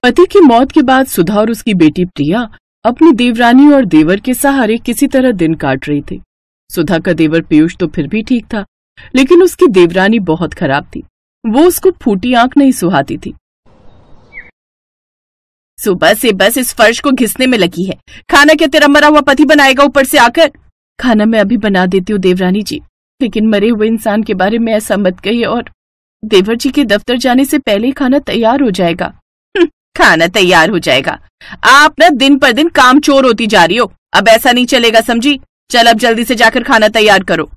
पति की मौत के बाद सुधा और उसकी बेटी प्रिया अपनी देवरानी और देवर के सहारे किसी तरह दिन काट रही थी। सुधा का देवर पीयूष तो फिर भी ठीक था, लेकिन उसकी देवरानी बहुत खराब थी। वो उसको फूटी आंख नहीं सुहाती थी। सुबह से बस इस फर्श को घिसने में लगी है। खाना क्या तेरा मरा हुआ पति बनाएगा ऊपर से आकर? खाना मैं अभी बना देती हूँ देवरानी जी, लेकिन मरे हुए इंसान के बारे में ऐसा मत कहिए, और देवर जी के दफ्तर जाने से पहले ही खाना तैयार हो जाएगा। खाना तैयार हो जाएगा? आप ना दिन पर दिन काम चोर होती जा रही हो। अब ऐसा नहीं चलेगा, समझी? चल अब जल्दी से जाकर खाना तैयार करो।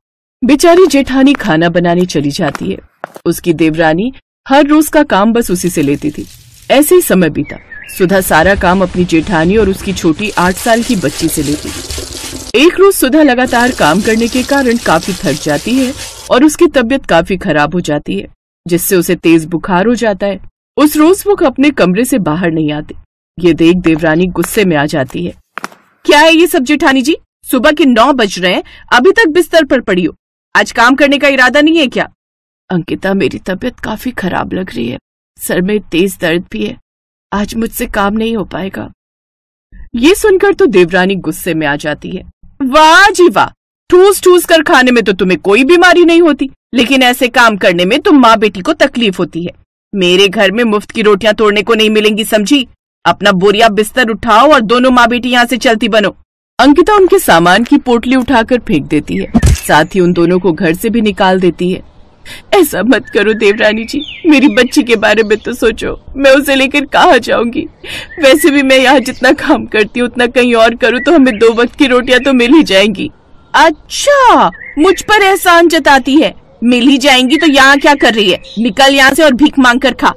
बेचारी जेठानी खाना बनाने चली जाती है। उसकी देवरानी हर रोज का काम बस उसी से लेती थी। ऐसे ही समय बीता। सुधा सारा काम अपनी जेठानी और उसकी छोटी 8 साल की बच्ची से लेती थी। एक रोज सुधा लगातार काम करने के कारण काफी थक जाती है और उसकी तबीयत काफी खराब हो जाती है, जिससे उसे तेज बुखार हो जाता है। उस रोज वो अपने कमरे से बाहर नहीं आती। ये देख देवरानी गुस्से में आ जाती है। क्या है ये सब जेठानी जी? सुबह के 9 बज रहे हैं, अभी तक बिस्तर पर पड़ी हो। आज काम करने का इरादा नहीं है क्या? अंकिता, मेरी तबीयत काफी खराब लग रही है। सर में तेज दर्द भी है। आज मुझसे काम नहीं हो पाएगा। ये सुनकर तो देवरानी गुस्से में आ जाती है। वाह जी वाह, ठूस ठूस कर खाने में तो तुम्हें कोई बीमारी नहीं होती, लेकिन ऐसे काम करने में तुम माँ बेटी को तकलीफ होती है। मेरे घर में मुफ्त की रोटियां तोड़ने को नहीं मिलेंगी, समझी? अपना बोरिया बिस्तर उठाओ और दोनों माँ बेटी यहाँ से चलती बनो। अंकिता उनके सामान की पोटली उठाकर फेंक देती है, साथ ही उन दोनों को घर से भी निकाल देती है। ऐसा मत करो देवरानी जी, मेरी बच्ची के बारे में तो सोचो। मैं उसे लेकर कहाँ जाऊंगी? वैसे भी मैं यहाँ जितना काम करती हूँ उतना कहीं और करूँ तो हमें 2 वक्त की रोटियां तो मिल ही जाएंगी। अच्छा, मुझ पर एहसान जताती है। मिल ही जाएंगी तो यहाँ क्या कर रही है? निकल यहाँ से और भीख मांग कर खा।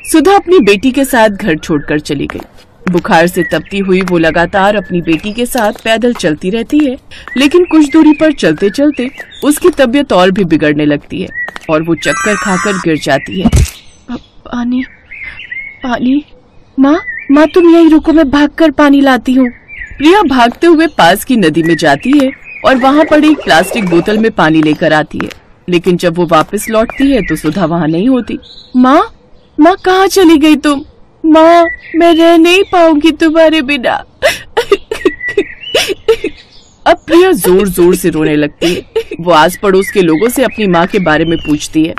सुधा अपनी बेटी के साथ घर छोड़कर चली गई। बुखार से तपती हुई वो लगातार अपनी बेटी के साथ पैदल चलती रहती है, लेकिन कुछ दूरी पर चलते चलते उसकी तबीयत और भी बिगड़ने लगती है और वो चक्कर खाकर गिर जाती है। पानी पानी, माँ तुम यहीं रुको, मैं भागकर पानी लाती हूँ। प्रिया भागते हुए पास की नदी में जाती है और वहाँ पड़ी एक प्लास्टिक बोतल में पानी लेकर आती है, लेकिन जब वो वापस लौटती है तो सुधा वहाँ नहीं होती। माँ कहाँ चली गई तुम? माँ, मैं रह नहीं पाऊंगी तुम्हारे बिना। अब प्रिया जोर जोर से रोने लगती है। वो आस पड़ोस के लोगों से अपनी माँ के बारे में पूछती है।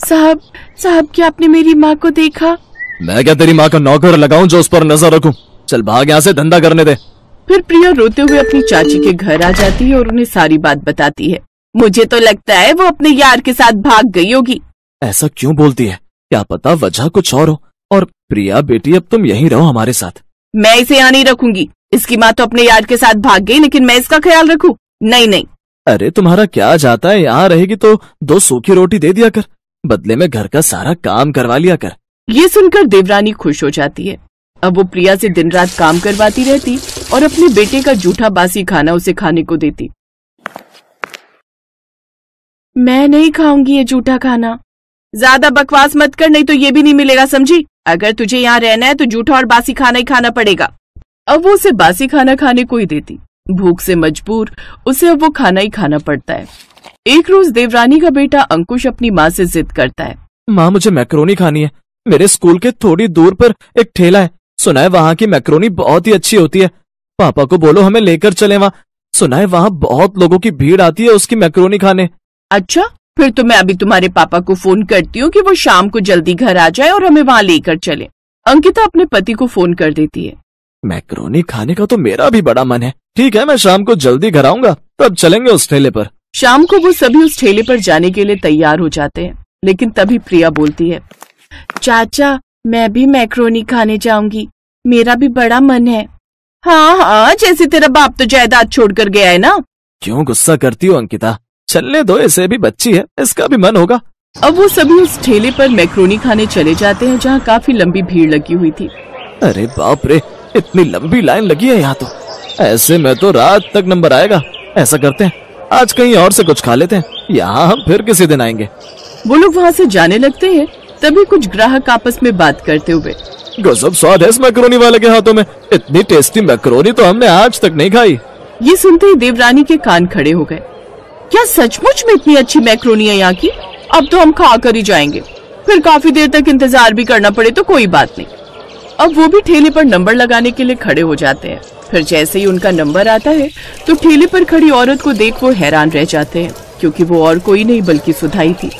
साहब क्या आपने मेरी माँ को देखा? मैं क्या तेरी माँ का नौकर लगाऊं जो उस पर नजर रखूं? चल भाग यहाँ से, धंधा करने दे। फिर प्रिया रोते हुए अपनी चाची के घर आ जाती है और उन्हें सारी बात बताती है। मुझे तो लगता है वो अपने यार के साथ भाग गई होगी। ऐसा क्यों बोलती है? क्या पता वजह कुछ और हो। और प्रिया बेटी, अब तुम यहीं रहो हमारे साथ। मैं इसे यहाँ नहीं रखूंगी। इसकी माँ तो अपने यार के साथ भाग गई, लेकिन मैं इसका ख्याल रखूं? नहीं। अरे तुम्हारा क्या जाता है, यहाँ रहेगी तो 2 सूखी रोटी दे दिया कर, बदले में घर का सारा काम करवा लिया कर। ये सुनकर देवरानी खुश हो जाती है। अब वो प्रिया से दिन रात काम करवाती रहती और अपने बेटे का जूठा बासी खाना उसे खाने को देती। मैं नहीं खाऊंगी ये जूठा खाना। ज्यादा बकवास मत कर, नहीं तो ये भी नहीं मिलेगा, समझी? अगर तुझे यहाँ रहना है तो जूठा और बासी खाना ही खाना पड़ेगा। अब वो उसे बासी खाना खाने को ही देती। भूख से मजबूर उसे अब वो खाना ही खाना पड़ता है। एक रोज देवरानी का बेटा अंकुश अपनी माँ से जिद करता है। माँ, मुझे मैक्रोनी खानी है। मेरे स्कूल के थोड़ी दूर पर एक ठेला है, सुना है वहाँ की मैक्रोनी बहुत ही अच्छी होती है। पापा को बोलो हमें लेकर चले वहाँ। सुना है वहाँ बहुत लोगों की भीड़ आती है उसकी मैक्रोनी खाने। अच्छा, फिर तो मैं अभी तुम्हारे पापा को फोन करती हूँ कि वो शाम को जल्दी घर आ जाए और हमें वहाँ लेकर चले। अंकिता अपने पति को फोन कर देती है। मैक्रोनी खाने का तो मेरा भी बड़ा मन है। ठीक है, मैं शाम को जल्दी घर आऊंगा, तब चलेंगे उस ठेले पर। शाम को वो सभी उस ठेले पर जाने के लिए तैयार हो जाते हैं, लेकिन तभी प्रिया बोलती है, चाचा मैं भी मैक्रोनी खाने जाऊंगी, मेरा भी बड़ा मन है। हाँ, जैसे तेरा बाप तो जायदाद छोड़कर गया है ना। क्यों गुस्सा करती हो अंकिता? चलने दो, इसे भी बच्ची है, इसका भी मन होगा। अब वो सभी उस ठेले पर मैक्रोनी खाने चले जाते हैं जहाँ काफी लंबी भीड़ लगी हुई थी। अरे बाप रे, इतनी लंबी लाइन लगी है यहाँ तो। ऐसे में तो रात तक नंबर आएगा। ऐसा करते हैं, आज कहीं और से कुछ खा लेते हैं, यहाँ हम फिर किसी दिन आएंगे। वो लोग वहाँ से जाने लगते हैं, तभी कुछ ग्राहक आपस में बात करते हुए, गजब स्वाद है इस मैक्रोनी वाले के हाथों में। इतनी टेस्टी मैक्रोनी तो हमने आज तक नहीं खाई। ये सुनते ही देवरानी के कान खड़े हो गए। क्या सचमुच में इतनी अच्छी मैक्रोनी है यहाँ की? अब तो हम खा कर ही जाएंगे, फिर काफी देर तक इंतजार भी करना पड़े तो कोई बात नहीं। अब वो भी ठेले पर नंबर लगाने के लिए खड़े हो जाते हैं। फिर जैसे ही उनका नंबर आता है तो ठेले पर खड़ी औरत को देख वो हैरान रह जाते हैं, क्योंकि वो और कोई नहीं बल्कि सुधा ही थी।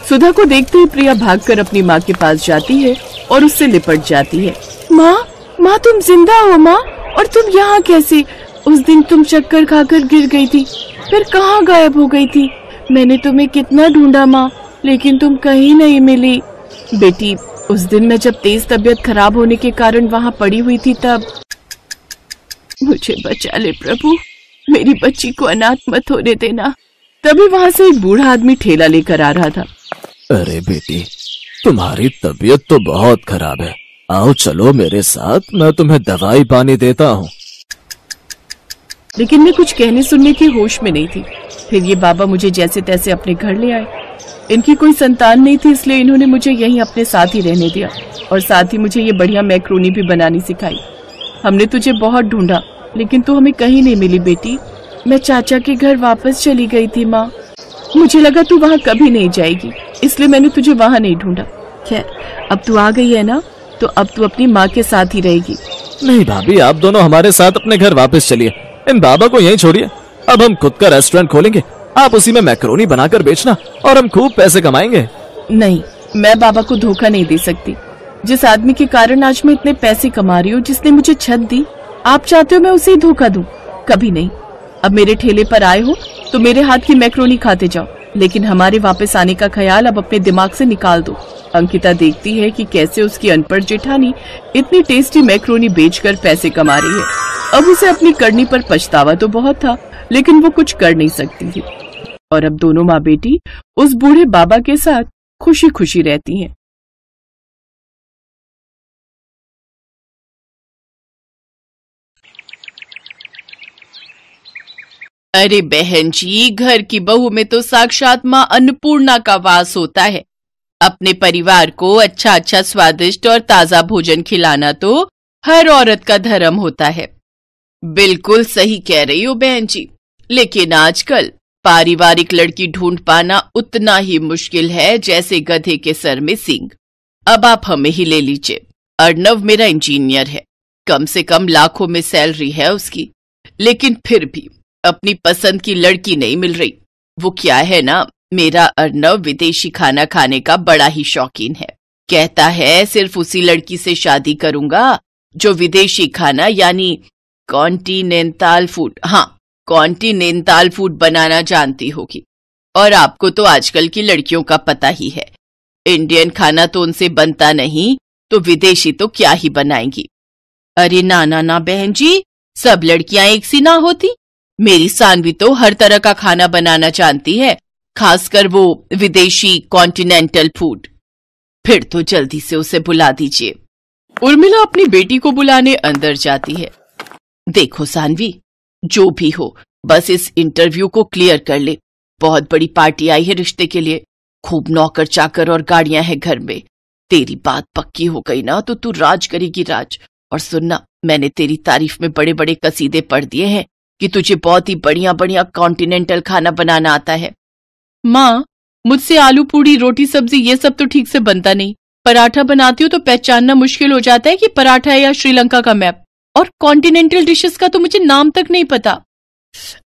सुधा को देखते ही प्रिया भागकर अपनी माँ के पास जाती है और उससे लिपट जाती है। माँ तुम जिंदा हो माँ? और तुम यहाँ कैसे? उस दिन तुम चक्कर खाकर गिर गई थी, फिर कहाँ गायब हो गई थी? मैंने तुम्हें कितना ढूंढा माँ, लेकिन तुम कहीं नहीं मिली। बेटी, उस दिन मैं जब तेज तबीयत खराब होने के कारण वहाँ पड़ी हुई थी तब। मुझे बचा ले प्रभु, मेरी बच्ची को अनाथ मत होने देना। तभी वहाँ से एक बूढ़ा आदमी ठेला लेकर आ रहा था। अरे बेटी, तुम्हारी तबीयत तो बहुत खराब है, आओ चलो मेरे साथ, मैं तुम्हें दवाई पानी देता हूँ। लेकिन मैं कुछ कहने सुनने की होश में नहीं थी। फिर ये बाबा मुझे जैसे तैसे अपने घर ले आए। इनकी कोई संतान नहीं थी, इसलिए इन्होंने मुझे यहीं अपने साथ ही रहने दिया और साथ ही मुझे ये बढ़िया मैक्रोनी भी बनानी सिखाई। हमने तुझे बहुत ढूंढा, लेकिन तू हमें कहीं नहीं मिली बेटी। मैं चाचा के घर वापस चली गई थी माँ। मुझे लगा तू वहाँ कभी नहीं जाएगी, इसलिए मैंने तुझे वहाँ नहीं ढूंढा। खैर, अब तू आ गई है ना, तो अब तू अपनी माँ के साथ ही रहेगी। नहीं भाभी, आप दोनों हमारे साथ अपने घर वापस चलिए, इन बाबा को यहीं छोड़िए। अब हम खुद का रेस्टोरेंट खोलेंगे, आप उसी में मैक्रोनी बनाकर बेचना और हम खूब पैसे कमाएंगे। नहीं, मैं बाबा को धोखा नहीं दे सकती। जिस आदमी के कारण आज मैं इतने पैसे कमा रही हूँ, जिसने मुझे छत दी, आप चाहते हो मैं उसे ही धोखा दूं? कभी नहीं। अब मेरे ठेले पर आए हो तो मेरे हाथ की मैक्रोनी खाते जाओ, लेकिन हमारे वापस आने का ख्याल अब अपने दिमाग से निकाल दो। अंकिता देखती है कि कैसे उसकी अनपढ़ जेठानी इतनी टेस्टी मैक्रोनी बेचकर पैसे कमा रही है। अब उसे अपनी करनी पर पछतावा तो बहुत था, लेकिन वो कुछ कर नहीं सकती थी। और अब दोनों माँ बेटी उस बूढ़े बाबा के साथ खुशी खुशी रहती हैं। अरे बहन जी, घर की बहू में तो साक्षात माँ अन्नपूर्णा का वास होता है। अपने परिवार को अच्छा अच्छा स्वादिष्ट और ताजा भोजन खिलाना तो हर औरत का धर्म होता है। बिल्कुल सही कह रही हो बहन जी, लेकिन आजकल पारिवारिक लड़की ढूंढ पाना उतना ही मुश्किल है जैसे गधे के सर में सींग। अब आप हमें ही ले लीजिए। अर्णव मेरा इंजीनियर है, कम से कम लाखों में सैलरी है उसकी, लेकिन फिर भी अपनी पसंद की लड़की नहीं मिल रही। वो क्या है ना, मेरा अर्णव विदेशी खाना खाने का बड़ा ही शौकीन है। कहता है सिर्फ उसी लड़की से शादी करूंगा जो विदेशी खाना यानी कॉन्टिनेंटल फूड, हाँ कॉन्टिनेंटल फूड बनाना जानती होगी। और आपको तो आजकल की लड़कियों का पता ही है, इंडियन खाना तो उनसे बनता नहीं, तो विदेशी तो क्या ही बनाएंगी। अरे ना ना ना बहन जी, सब लड़कियां एक सी ना होती। मेरी सानवी तो हर तरह का खाना बनाना जानती है, खासकर वो विदेशी कॉन्टिनेंटल फूड। फिर तो जल्दी से उसे बुला दीजिए। उर्मिला अपनी बेटी को बुलाने अंदर जाती है। देखो सानवी, जो भी हो बस इस इंटरव्यू को क्लियर कर ले। बहुत बड़ी पार्टी आई है रिश्ते के लिए, खूब नौकर चाकर और गाड़ियां हैं घर में। तेरी बात पक्की हो गई ना तो तू राज करेगी राज। और सुनना, मैंने तेरी तारीफ में बड़े बड़े कसीदे पढ़ दिए हैं कि तुझे बहुत ही बढ़िया बढ़िया कॉन्टिनेंटल खाना बनाना आता है। माँ, मुझसे आलू पूड़ी रोटी सब्जी ये सब तो ठीक से बनता नहीं। पराठा बनाती हूँ तो पहचानना मुश्किल हो जाता है कि पराठा है या श्रीलंका का मैप। और कॉन्टिनेंटल डिशेस का तो मुझे नाम तक नहीं पता।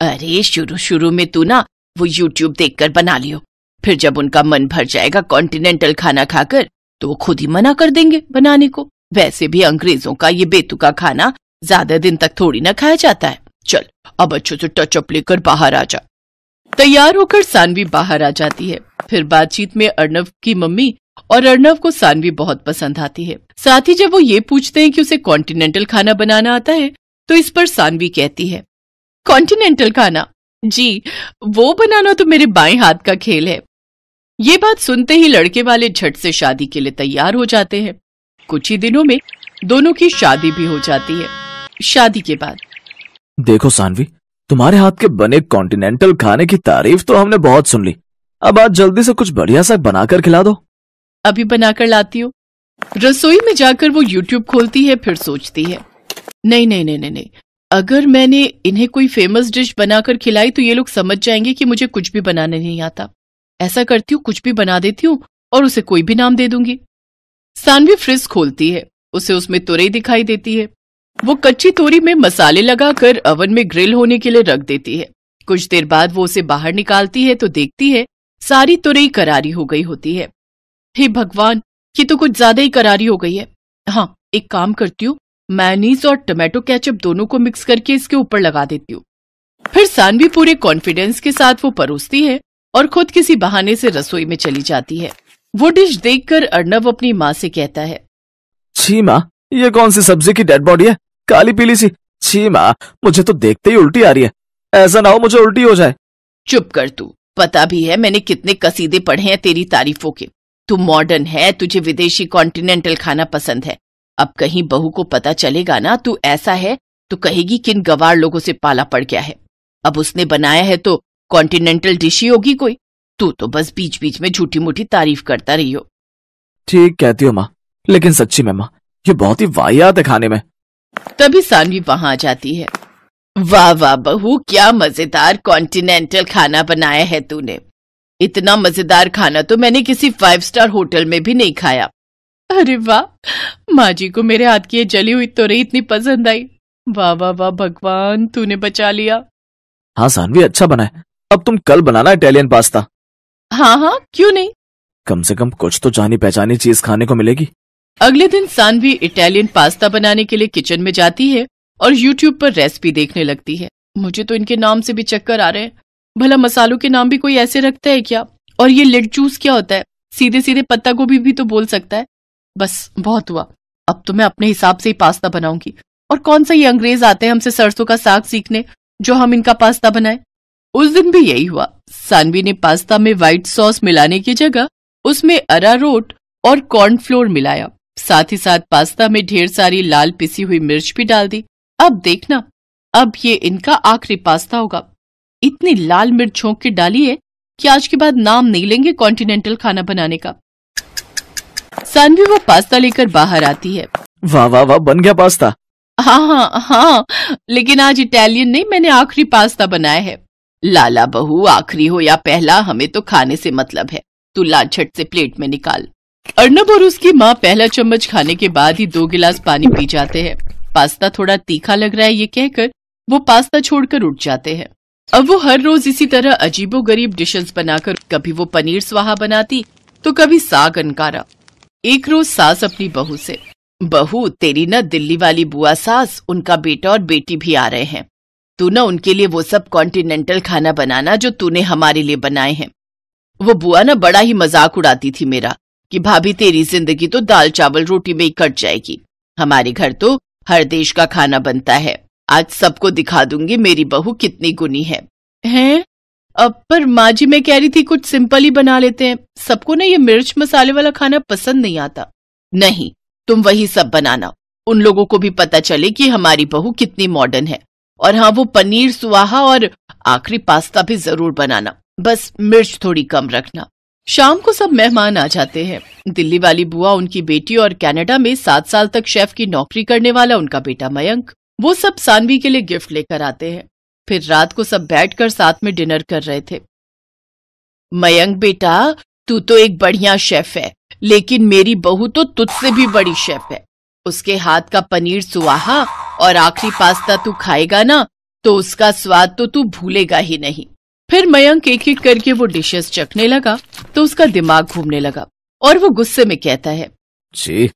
अरे शुरू शुरू में तू ना वो यूट्यूब देखकर बना लियो, फिर जब उनका मन भर जाएगा कॉन्टिनेंटल खाना खाकर तो वो खुद ही मना कर देंगे बनाने को। वैसे भी अंग्रेजों का ये बेतुका खाना ज्यादा दिन तक थोड़ी ना खाया जाता है। चल अब अच्छे से टचअप लेकर बाहर आ जा। तैयार होकर सानवी बाहर आ जाती है। फिर बातचीत में अर्णव की मम्मी और अर्णव को सानवी बहुत पसंद आती है। साथ ही जब वो ये पूछते हैं कि उसे कॉन्टिनेंटल खाना बनाना आता है तो इस पर सानवी कहती है, कॉन्टिनेंटल खाना जी, वो बनाना तो मेरे बाएं हाथ का खेल है। ये बात सुनते ही लड़के वाले झट से शादी के लिए तैयार हो जाते हैं। कुछ ही दिनों में दोनों की शादी भी हो जाती है। शादी के बाद देखो सानवी, तुम्हारे हाथ के बने कॉन्टिनेंटल खाने की तारीफ तो हमने बहुत सुन ली, अब आज जल्दी से कुछ बढ़िया सा बनाकर खिला दो। अभी बनाकर लाती हूँ। रसोई में जाकर वो यूट्यूब खोलती है, फिर सोचती है, नहीं नहीं नहीं नहीं नहीं, अगर मैंने इन्हें कोई फेमस डिश बनाकर खिलाई तो ये लोग समझ जाएंगे कि मुझे कुछ भी बनाने नहीं आता। ऐसा करती हूँ, कुछ भी बना देती हूँ और उसे कोई भी नाम दे दूंगी। सानवी फ्रिज खोलती है उसे उसमें तुरई दिखाई देती है। वो कच्ची तोरी में मसाले लगाकर अवन में ग्रिल होने के लिए रख देती है। कुछ देर बाद वो उसे बाहर निकालती है तो देखती है सारी तुरई करारी हो गई होती है। हे भगवान, ये तो कुछ ज्यादा ही करारी हो गई है। हाँ, एक काम करती हूँ, मेयोनीज और टमाटो केचप दोनों को मिक्स करके इसके ऊपर लगा देती हूँ। फिर सानवी पूरे कॉन्फिडेंस के साथ वो परोसती है और खुद किसी बहाने से रसोई में चली जाती है। वो डिश देखकर अर्णव अपनी माँ से कहता है, छी माँ, ये कौन सी सब्जी की डेड बॉडी है, काली पीली सी। छी माँ, मुझे तो देखते ही उल्टी आ रही है। ऐसा ना हो मुझे उल्टी हो जाए। चुप कर तू, पता भी है मैंने कितने कसीदे पढ़े हैं तेरी तारीफों के। तू मॉडर्न है, तुझे विदेशी कॉन्टिनेंटल खाना पसंद है। अब कहीं बहू को पता चलेगा ना तू ऐसा है तो कहेगी किन गवार लोगों से पाला पड़ गया है। अब उसने बनाया है तो कॉन्टिनेंटल डिश ही होगी कोई। तू तो बस बीच बीच में झूठी मूठी तारीफ करता रही हो। ठीक कहती हो माँ, लेकिन सच्ची में माँ, ये बहुत ही वाहियात है खाने में। तभी सानवी वहां आ जाती है। वाह वाह बहू, क्या मजेदार कॉन्टिनेंटल खाना बनाया है तूने। इतना मजेदार खाना तो मैंने किसी 5 स्टार होटल में भी नहीं खाया। अरे वाह, माँ जी को मेरे हाथ की ये जली हुई तोरई इतनी पसंद आई। वाह वाह वाह भगवान, तूने बचा लिया। हाँ सानवी, अच्छा बना है। अब तुम कल बनाना इटालियन पास्ता। हाँ हाँ, क्यों नहीं। कम से कम कुछ तो जानी पहचानी चीज खाने को मिलेगी। अगले दिन सानवी इटालियन पास्ता बनाने के लिए किचन में जाती है और यूट्यूब पर रेसिपी देखने लगती है। मुझे तो इनके नाम से भी चक्कर आ रहे हैं। भला मसालों के नाम भी कोई ऐसे रखता है क्या? और ये लिट जूस क्या होता है? सीधे सीधे पत्ता गोभी भी तो बोल सकता है। बस बहुत हुआ, अब तो मैं अपने हिसाब से ही पास्ता बनाऊंगी। और कौन सा ये अंग्रेज आते हैं हमसे सरसों का साग सीखने जो हम इनका पास्ता बनाए। उस दिन भी यही हुआ। सानवी ने पास्ता में व्हाइट सॉस मिलाने की जगह उसमें अरारोट और कॉर्नफ्लोर मिलाया। साथ ही साथ पास्ता में ढेर सारी लाल पिसी हुई मिर्च भी डाल दी। अब देखना, अब ये इनका आखिरी पास्ता होगा। इतनी लाल मिर्च झोंक के डाली है कि आज के बाद नाम नहीं लेंगे कॉन्टिनेंटल खाना बनाने का। सानवी वो पास्ता लेकर बाहर आती है। वाह वाह वाह, बन गया पास्ता। हाँ हाँ हाँ, लेकिन आज इटालियन नहीं, मैंने आखिरी पास्ता बनाया है। लाला बहू, आखिरी हो या पहला, हमें तो खाने से मतलब है। तू ला झट से प्लेट में निकाल। अर्णब और उसकी माँ पहला चम्मच खाने के बाद ही 2 गिलास पानी पी जाते हैं। पास्ता थोड़ा तीखा लग रहा है ये कहकर वो पास्ता छोड़कर उठ जाते हैं। अब वो हर रोज इसी तरह अजीबोगरीब डिशेस बनाकर कभी वो पनीर स्वाहा बनाती तो कभी साग अनकारा। एक रोज सास अपनी बहू से, बहू तेरी ना दिल्ली वाली बुआ सास, उनका बेटा और बेटी भी आ रहे हैं। तू ना उनके लिए वो सब कॉन्टिनेंटल खाना बनाना जो तूने हमारे लिए बनाए हैं। वो बुआ ना बड़ा ही मजाक उड़ाती थी मेरा कि भाभी तेरी जिंदगी तो दाल चावल रोटी में ही कट जाएगी। हमारे घर तो हर देश का खाना बनता है। आज सबको दिखा दूंगी मेरी बहू कितनी गुनी है। हैं? अब पर माँ जी मैं कह रही थी कुछ सिंपल ही बना लेते हैं। सबको ना ये मिर्च मसाले वाला खाना पसंद नहीं आता। नहीं, तुम वही सब बनाना, उन लोगों को भी पता चले कि हमारी बहू कितनी मॉडर्न है। और हाँ, वो पनीर सुहाहा और आखिरी पास्ता भी जरूर बनाना, बस मिर्च थोड़ी कम रखना। शाम को सब मेहमान आ जाते हैं। दिल्ली वाली बुआ, उनकी बेटी और कनाडा में 7 साल तक शेफ की नौकरी करने वाला उनका बेटा मयंक, वो सब सानवी के लिए गिफ्ट लेकर आते हैं। फिर रात को सब बैठकर साथ में डिनर कर रहे थे। मयंक बेटा, तू तो एक बढ़िया शेफ है, लेकिन मेरी बहू तो तुझसे भी बड़ी शेफ है। उसके हाथ का पनीर सुहाहा और आखिरी पास्ता तू खाएगा ना तो उसका स्वाद तो तू भूलेगा ही नहीं। फिर मयंक एक एक करके वो डिशेस चखने लगा तो उसका दिमाग घूमने लगा और वो गुस्से में कहता है, जी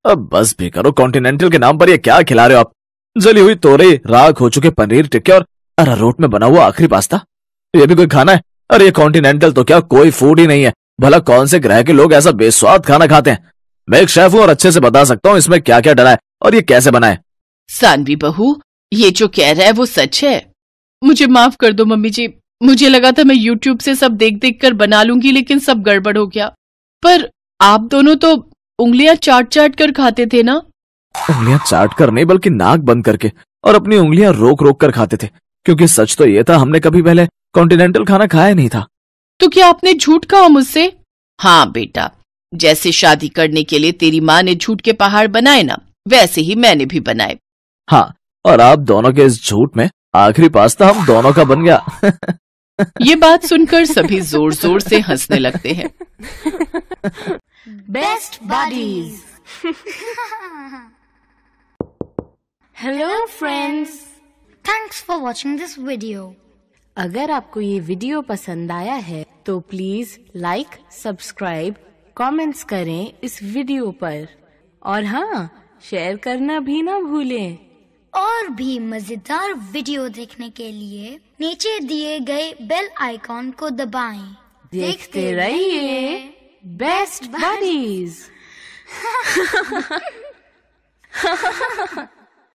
अब बस भी करो, कॉन्टिनेंटल के नाम पर ये क्या खिला रहे हो आप? जली हुई तोरई, राख हो चुके पनीर टिक्के और अरारोट में बना हुआ आखिरी पास्ता, ये भी कोई खाना है? अरे ये कॉन्टिनेंटल तो क्या कोई फूड ही नहीं है। भला कौन से ग्रह के लोग ऐसा बेस्वाद खाना खाते हैं? मैं एक शेफ हूँ और अच्छे से बता सकता हूँ इसमें क्या क्या डला है और ये कैसे बना है। सानवी बहू, ये जो कह रहा है वो सच है। मुझे माफ कर दो मम्मी जी, मुझे लगा था मैं यूट्यूब से सब देख देख कर बना लूंगी, लेकिन सब गड़बड़ हो गया। पर आप दोनों तो उंगलियां चाट चाट कर खाते थे ना? उंगलियां चाट कर नहीं, बल्कि नाक बंद करके और अपनी उंगलियां रोक रोक कर खाते थे, क्योंकि सच तो ये था हमने कभी पहले कॉन्टिनेंटल खाना खाया नहीं था। तो क्या आपने झूठ कहा मुझसे? हाँ बेटा, जैसे शादी करने के लिए तेरी माँ ने झूठ के पहाड़ बनाए ना, वैसे ही मैंने भी बनाए। हाँ, और आप दोनों के इस झूठ में आखिरी पास्ता हम दोनों का बन गया। ये बात सुनकर सभी जोर जोर से हंसने लगते हैं। Best buddies. Hello friends, Thanks for watching this video. अगर आपको ये वीडियो पसंद आया है तो प्लीज लाइक, सब्सक्राइब, कमेंट्स करें इस वीडियो पर और हाँ, शेयर करना भी ना भूलें। और भी मजेदार वीडियो देखने के लिए नीचे दिए गए बेल आइकॉन को दबाएं। देखते रहिए बेस्ट बडीज।